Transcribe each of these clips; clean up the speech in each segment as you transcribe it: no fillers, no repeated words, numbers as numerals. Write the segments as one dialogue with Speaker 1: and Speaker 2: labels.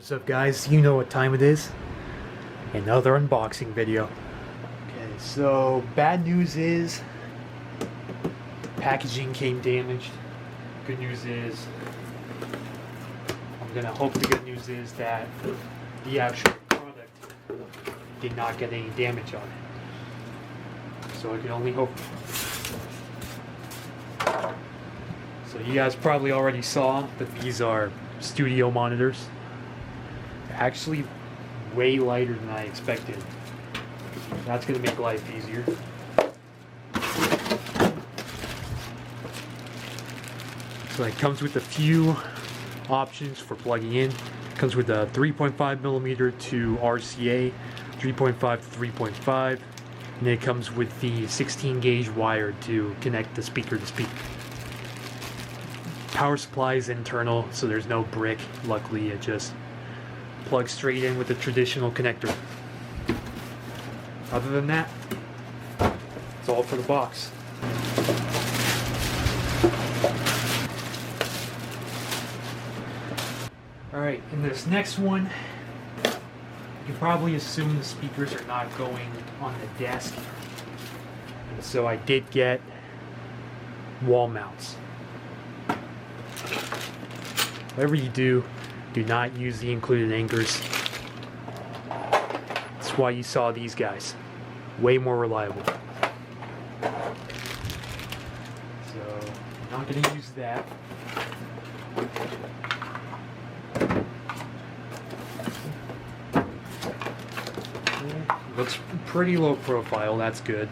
Speaker 1: What's up, guys? You know what time it is. Another unboxing video. Okay, so bad news is packaging came damaged. Good news is I'm gonna hope the good news is that the actual product did not get any damage on it. So I can only hope. So you guys probably already saw that these are studio monitors. They're actually way lighter than I expected. That's going to make life easier. So it comes with a few options for plugging in. It comes with a 3.5mm to RCA, 3.5 to 3.5, and it comes with the 16 gauge wire to connect the speaker to speaker. Power supply is internal, so there's no brick. Luckily, it just plugs straight in with the traditional connector. Other than that, it's all for the box. Alright, in this next one, you can probably assume the speakers are not going on the desk. And so I did get wall mounts. Whatever you do, do not use the included anchors. That's why you saw these guys. Way more reliable. So, not going to use that. Looks pretty low profile, that's good.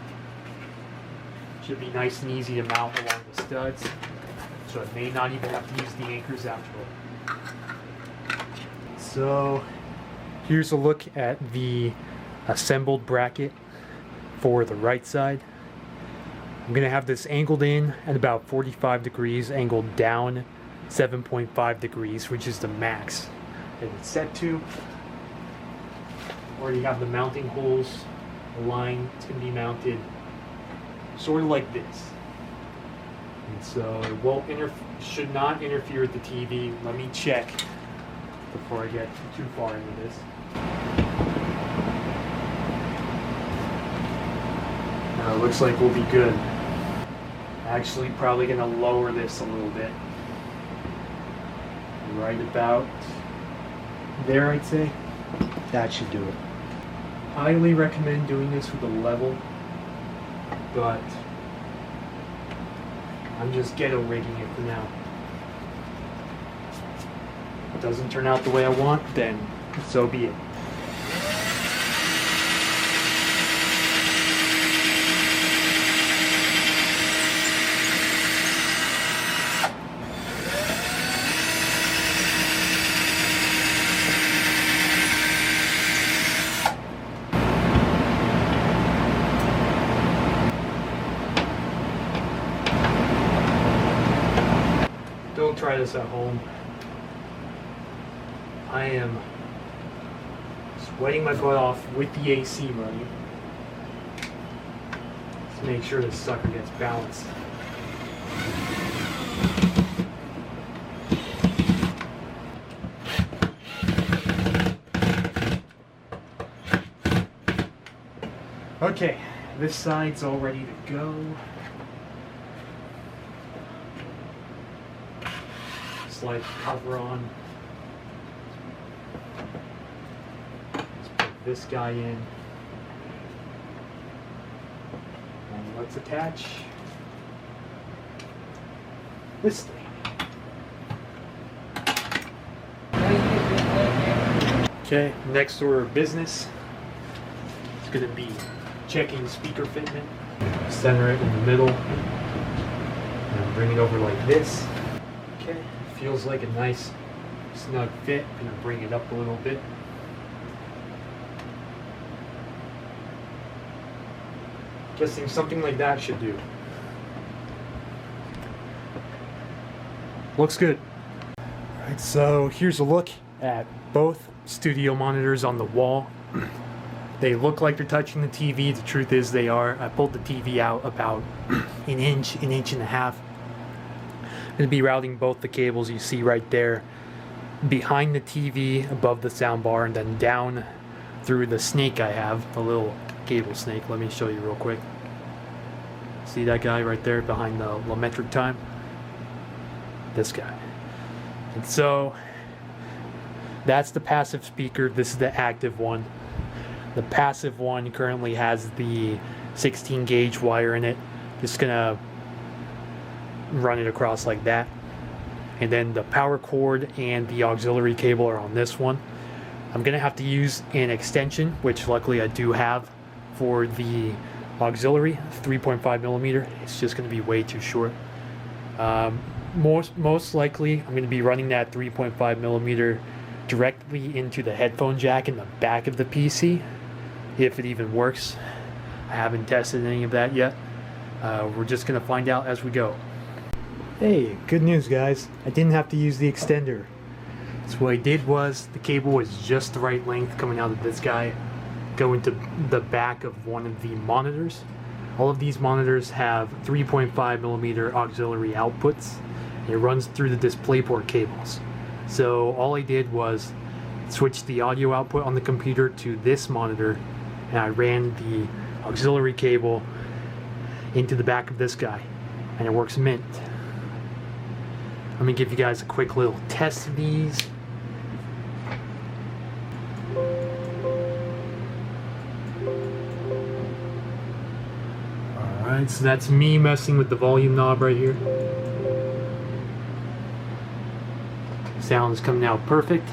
Speaker 1: Should be nice and easy to mount along the studs. So I may not even have to use the anchors after all. So here's a look at the assembled bracket for the right side. I'm going to have this angled in at about 45 degrees, angled down 7.5 degrees, which is the max that it's set to. Already have the mounting holes aligned. It's going to be mounted sort of like this. And so it won't should not interfere with the TV. Let me check before I get too far into this. It looks like we'll be good. Actually, probably going to lower this a little bit. Right about there, I'd say. That should do it. Highly recommend doing this with a level, but I'm just ghetto rigging it for now. If it doesn't turn out the way I want, then so be it. Don't try this at home. I am sweating my butt off with the AC running to make sure this sucker gets balanced. Okay, this side's all ready to go. Slide the cover on. Let's put this guy in. And let's attach this thing. Okay, next order of business. It's going to be checking speaker fitment. Center it in the middle. And bring it over like this. Okay. Feels like a nice snug fit. I'm going to bring it up a little bit. Guessing something like that should do. Looks good. Alright, so here's a look at both studio monitors on the wall. They look like they're touching the TV. The truth is they are. I pulled the TV out about an inch and a half. Going to be routing both the cables you see right there behind the TV, above the soundbar, and then down through the snake I have, the little cable snake. Let me show you real quick. See that guy right there behind the metric time? This guy. And so that's the passive speaker. This is the active one. The passive one currently has the 16 gauge wire in it. Just gonna run it across like that. And then the power cord and the auxiliary cable are on this one. I'm gonna have to use an extension, which luckily I do have for the auxiliary, 3.5mm. It's just gonna be way too short. Most likely I'm gonna be running that 3.5mm directly into the headphone jack in the back of the PC, if it even works. I haven't tested any of that yet. We're just gonna find out as we go. Hey, good news guys. I didn't have to use the extender. So what I did was, the cable was just the right length coming out of this guy, go into the back of one of the monitors. All of these monitors have 3.5mm auxiliary outputs, and it runs through the DisplayPort cables. So all I did was switch the audio output on the computer to this monitor, and I ran the auxiliary cable into the back of this guy, and it works mint. Let me give you guys a quick little test of these. Alright, so that's me messing with the volume knob right here. Sound's coming out perfect.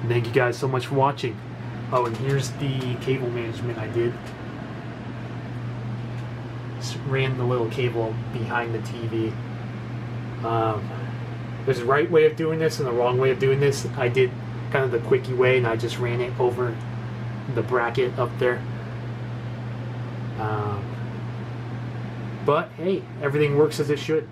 Speaker 1: Thank you guys so much for watching. Oh, and here's the cable management I did. Just ran the little cable behind the TV. There's a right way of doing this and a wrong way of doing this. I did kind of the quickie way, and I just ran it over the bracket up there. But hey, everything works as it should.